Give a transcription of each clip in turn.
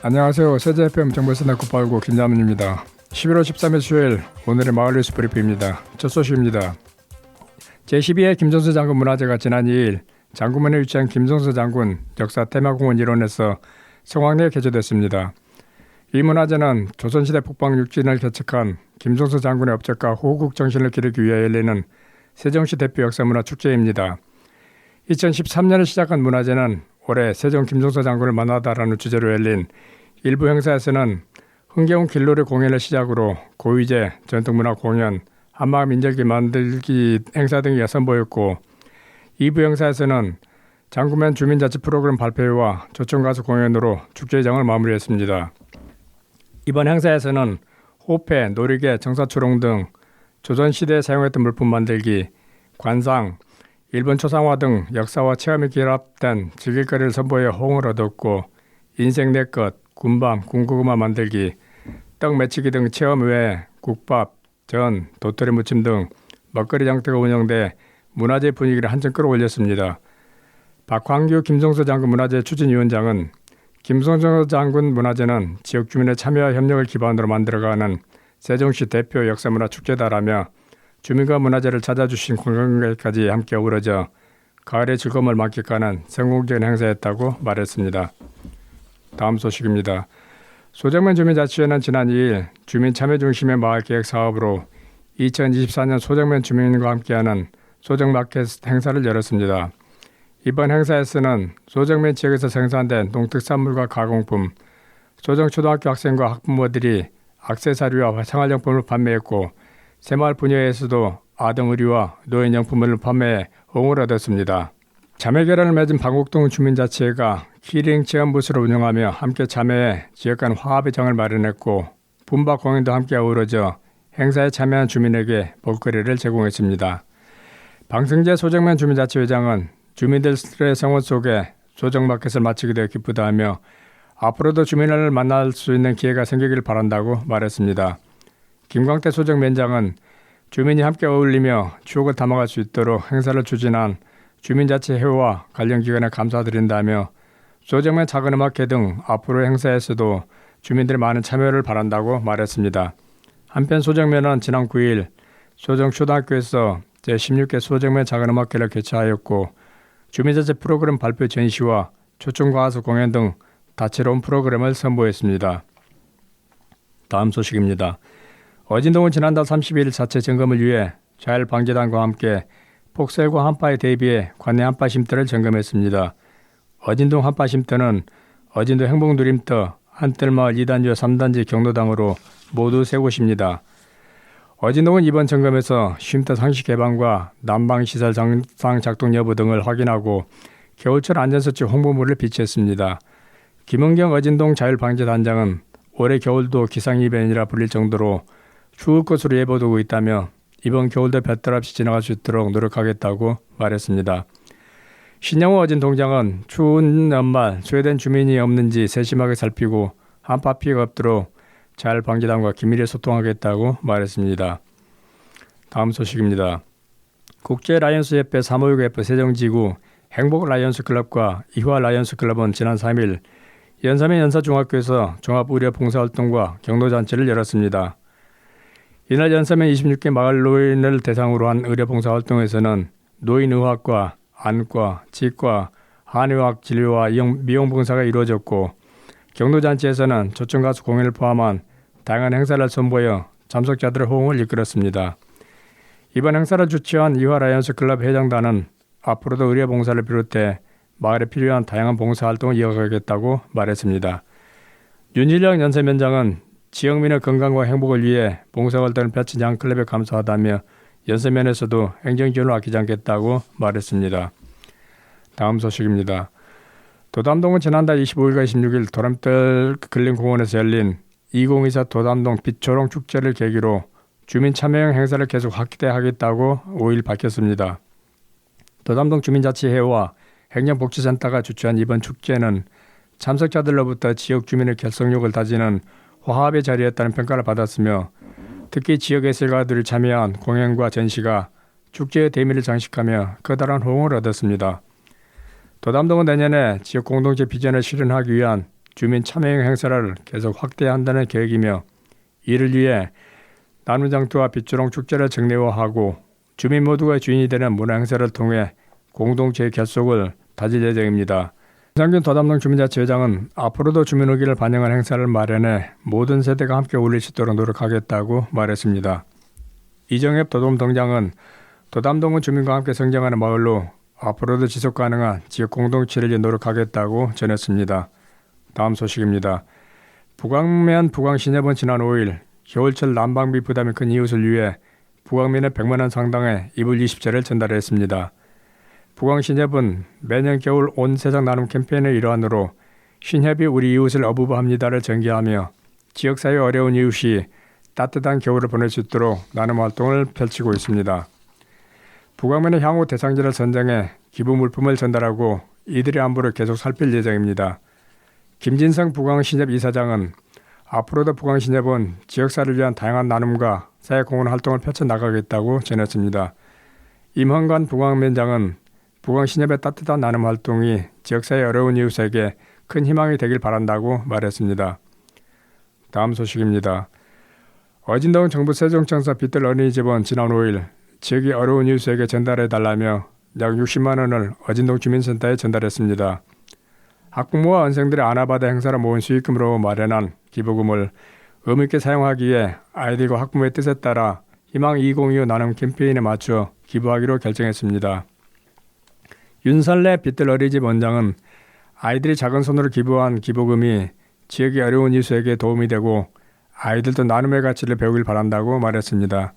안녕하세요. 세제 FM 정보센터 989 김자문입니다. 11월 13일 수요일 오늘의 마을 뉴스 브리핑입니다. 첫 소식입니다. 제12회 김정수 장군 문화제가 지난 2일 장군문에 위치한 김정수 장군 역사 테마공원 일원에서 성황리에 개최됐습니다. 이 문화제는 조선시대 북방6진을 개척한 김정수 장군의 업적과 호국 정신을 기리기 위해 열리는 세종시 대표 역사문화 축제입니다. 2013년에 시작한 문화제는 올해 세종 김정수 장군을 만나다라는 주제로 열린 일부 행사에서는 흥겨운 길놀이 공연을 시작으로 고위제, 전통문화 공연, 한마음 인절기 만들기 행사 등이 선보였고 2부 행사에서는 장군면 주민자치 프로그램 발표회와 조청가수 공연으로 축제장을 마무리했습니다. 이번 행사에서는 호패, 놀이개, 정사초롱 등 조선시대에 사용했던 물품 만들기, 관상, 일본 초상화 등 역사와 체험이 결합된 즐길거리를 선보여 호응을 얻었고 인생 내 것, 군밤, 군고구마 만들기, 떡 매치기 등 체험 외에 국밥, 전, 도토리 무침 등 먹거리 장터가 운영돼 문화제 분위기를 한층 끌어올렸습니다. 박광규 김정수 장군 문화제 추진위원장은 김정수 장군 문화제는 지역 주민의 참여와 협력을 기반으로 만들어가는 세종시 대표 역사문화 축제다라며 주민과 문화제를 찾아주신 관광객까지 함께 어우러져 가을의 즐거움을 만끽하는 성공적인 행사였다고 말했습니다. 다음 소식입니다. 소정면 주민자치회는 지난 2일 주민 참여 중심의 마을계획 사업으로 2024년 소정면 주민과 함께하는 소정마켓 행사를 열었습니다. 이번 행사에서는 소정면 지역에서 생산된 농특산물과 가공품, 소정초등학교 학생과 학부모들이 액세서리와 생활용품을 판매했고 새마을 분야에서도 아동의류와 노인용품을 판매해 호응을 얻었습니다. 자매결연을 맺은 방곡동 주민자치회가 키링 체험부스를 운영하며 함께 참여해 지역 간 화합의 장을 마련했고 분바 공연도 함께 어우러져 행사에 참여한 주민에게 볼거리를 제공했습니다. 방승재 소정면 주민자치회장은 주민들의 생활 속에 소정마켓을 마치게 되어 기쁘다하며 앞으로도 주민을 만날 수 있는 기회가 생기길 바란다고 말했습니다. 김광태 소정면장은 주민이 함께 어울리며 추억을 담아갈 수 있도록 행사를 추진한 주민자치회와 관련 기관에 감사드린다며 소정면 작은음악회 등 앞으로 행사에서도 주민들의 많은 참여를 바란다고 말했습니다. 한편 소정면은 지난 9일 소정초등학교에서 제16회 소정면 작은음악회를 개최하였고 주민자치 프로그램 발표 전시와 초청가수 공연 등 다채로운 프로그램을 선보였습니다. 다음 소식입니다. 어진동은 지난달 30일 자체 점검을 위해 자율방재단과 함께 폭설과 한파에 대비해 관내 한파 쉼터를 점검했습니다. 어진동 한파 쉼터는 어진도 행복누림터, 한뜰마을 2단지와 3단지 경로당으로 모두 3곳입니다. 어진동은 이번 점검에서 쉼터 상시 개방과 난방시설 정상 작동 여부 등을 확인하고 겨울철 안전수칙 홍보물을 비치했습니다. 김은경 어진동 자율방재단장은 올해 겨울도 기상이변이라 불릴 정도로 추울 것으로 예보되고 있다며 이번 겨울도 별탈 없이 지나갈 수 있도록 노력하겠다고 말했습니다. 신영호 어진동장은 추운 연말 소외된 주민이 없는지 세심하게 살피고 한파 피해가 없도록 자율방재단과 긴밀히 소통하겠다고 말했습니다. 다음 소식입니다. 국제라이언스협회 356F 세종지구 행복라이언스클럽과 이화라이언스클럽은 지난 3일 연삼면 연사중학교에서 종합의료봉사활동과 경로잔치를 열었습니다. 이날 연삼면 26개 마을 노인을 대상으로 한 의료봉사활동에서는 노인의학과, 안과, 치과, 한의학 진료와 미용봉사가 이루어졌고 경로잔치에서는 초청가수 공연을 포함한 다양한 행사를 선보여 참석자들의 호응을 이끌었습니다. 이번 행사를 주최한 이화라이언스클럽 회장단은 앞으로도 의료봉사를 비롯해 마을에 필요한 다양한 봉사활동을 이어가겠다고 말했습니다. 윤일영 연세면장은 지역민의 건강과 행복을 위해 봉사활동을 펼친 양클럽에 감사하다며 연세면에서도 행정지원을 아끼지 않겠다고 말했습니다. 다음 소식입니다. 도담동은 지난달 25일과 26일 도담뜰 근린공원에서 열린 2024 도담동 빛초롱 축제를 계기로 주민 참여형 행사를 계속 확대하겠다고 5일 밝혔습니다. 도담동 주민자치회와 행정복지센터가 주최한 이번 축제는 참석자들로부터 지역 주민의 결속력을 다지는 화합의 자리였다는 평가를 받았으며 특히 지역 예술가들이 참여한 공연과 전시가 축제의 대미를 장식하며 커다란 호응을 얻었습니다. 도담동은 내년에 지역 공동체 비전을 실현하기 위한 주민 참여형 행사를 계속 확대한다는 계획이며 이를 위해 나눔장터와 빗주롱 축제를 정례화하고 주민 모두가 주인이 되는 문화행사를 통해 공동체 결속을 다질 예정입니다. 김상균 도담동 주민자치회장은 앞으로도 주민 의견을 반영한 행사를 마련해 모든 세대가 함께 어울릴 수 있도록 노력하겠다고 말했습니다. 이정엽 도담동장은 도담동은 주민과 함께 성장하는 마을로 앞으로도 지속 가능한 지역 공동체를 위해 노력하겠다고 전했습니다. 다음 소식입니다. 부광면 부광시녀은 지난 5일 겨울철 난방비 부담이 큰 이웃을 위해 부광면에 100만 원 상당의 이불 20채를 전달했습니다. 부광시녀은 매년 겨울 온 세상 나눔 캠페인의 일환으로 신협이 우리 이웃을 어부부합니다를 전개하며 지역사회 어려운 이웃이 따뜻한 겨울을 보낼 수 있도록 나눔 활동을 펼치고 있습니다. 부광면의 향후 대상지를 선정해 기부 물품을 전달하고 이들의 안부를 계속 살필 예정입니다. 김진성 부광신협 이사장은 앞으로도 부광신협은 지역사회를 위한 다양한 나눔과 사회공헌 활동을 펼쳐나가겠다고 전했습니다. 임헌관 부광면장은 부광신협의 따뜻한 나눔 활동이 지역사회 어려운 이웃에게 큰 희망이 되길 바란다고 말했습니다. 다음 소식입니다. 어진동 정부 세종청사 빗들 어린이집은 지난 5일 지역이 어려운 이웃에게 전달해달라며 약 60만 원을 어진동 주민센터에 전달했습니다. 학부모와 언생들의 아나바다 행사를 모은 수익금으로 마련한 기부금을 의미있게 사용하기에 아이들과 학부모의 뜻에 따라 희망 2025 나눔 캠페인에 맞춰 기부하기로 결정했습니다. 윤설래 빗들 어린이집 원장은 아이들이 작은 손으로 기부한 기부금이 지역의 어려운 이웃에게 도움이 되고 아이들도 나눔의 가치를 배우길 바란다고 말했습니다.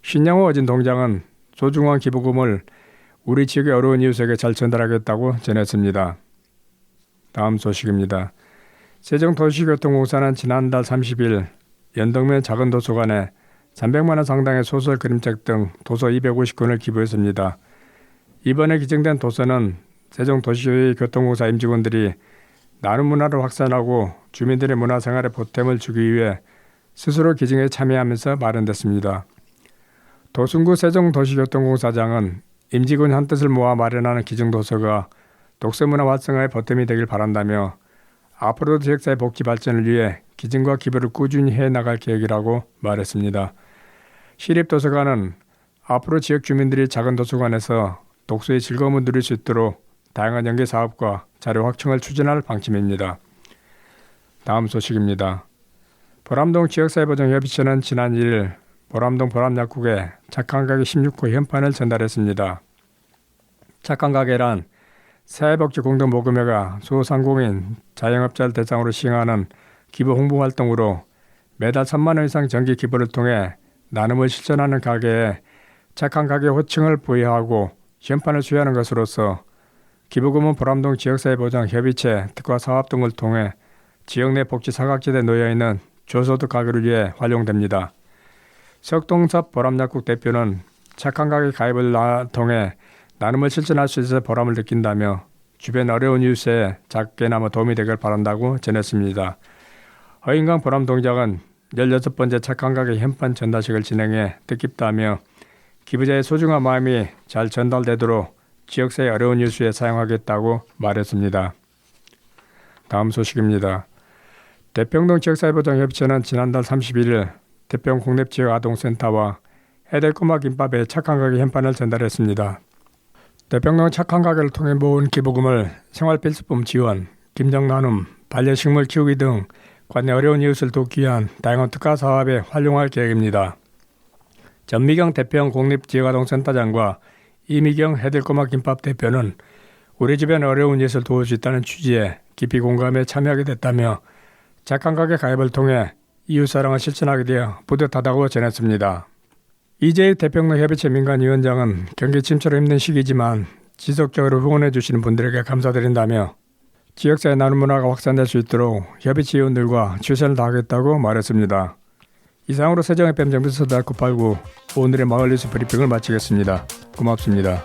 신양호 어진 동장은 소중한 기부금을 우리 지역의 어려운 이웃에게 잘 전달하겠다고 전했습니다. 다음 소식입니다. 세종도시교통공사는 지난달 30일 연덕면 작은 도서관에 300만 원 상당의 소설 그림책 등 도서 250권을 기부했습니다. 이번에 기증된 도서는 세종도시교통공사 임직원들이 나눔 문화를 확산하고 주민들의 문화생활에 보탬을 주기 위해 스스로 기증에 참여하면서 마련됐습니다. 도순구 세종도시교통공사장은 임직원 한 뜻을 모아 마련하는 기증도서가 독서문화 활성화에 보탬이 되길 바란다며 앞으로도 지역사회 복지 발전을 위해 기증과 기부를 꾸준히 해나갈 계획이라고 말했습니다. 시립도서관은 앞으로 지역 주민들이 작은 도서관에서 독서의 즐거움을 누릴 수 있도록 다양한 연계 사업과 자료 확충을 추진할 방침입니다. 다음 소식입니다. 보람동 지역사회보장협의체는 지난 1일 보람동 보람약국에 착한 가게 16호 현판을 전달했습니다. 착한 가게란 사회복지공동모금회가 소상공인 자영업자를 대상으로 시행하는 기부 홍보 활동으로 매달 3만 원 이상 정기 기부를 통해 나눔을 실천하는 가게에 착한 가게 호칭을 부여하고 현판을 수여하는 것으로서 기부금은 보람동 지역사회보장협의체 특화 사업 등을 통해 지역 내 복지 사각지대에 놓여있는 저소득 가구를 위해 활용됩니다. 석동섭 보람약국 대표는 착한 가게 가입을 통해 나눔을 실천할 수 있어 보람을 느낀다며 주변 어려운 이웃에 작게나마 도움이 되길 바란다고 전했습니다. 허인강 보람동장은 16번째 착한 가게 현판 전달식을 진행해 뜻깊다며 기부자의 소중한 마음이 잘 전달되도록 지역사회 어려운 이웃에 사용하겠다고 말했습니다. 다음 소식입니다. 대평동 지역사회보장협의체는 지난달 31일 대평 공립지역아동센터와 해될 꼬마 김밥에 착한 가게 현판을 전달했습니다. 대평동 착한 가게를 통해 모은 기부금을 생활필수품 지원, 김장 나눔, 반려식물 키우기 등 관내 어려운 이웃을 돕기 위한 다양한 특화 사업에 활용할 계획입니다. 전미경 대평 공립지역아동센터장과 이미경 해될 꼬마 김밥 대표는 우리 주변 어려운 이웃을 도울 수 있다는 취지에 깊이 공감에 참여하게 됐다며 착한 가게 가입을 통해 이웃사랑을 실천하게 되어 뿌듯하다고 전했습니다. 이재익 대평로 협의체 민간위원장은 경기 침체로 힘든 시기지만 지속적으로 후원해 주시는 분들에게 감사드린다며 지역사회 나눔 문화가 확산될 수 있도록 협의체 위원들과 최선을 다하겠다고 말했습니다. 이상으로 세종FM 정비서달 989 오늘의 마을뉴스 브리핑을 마치겠습니다. 고맙습니다.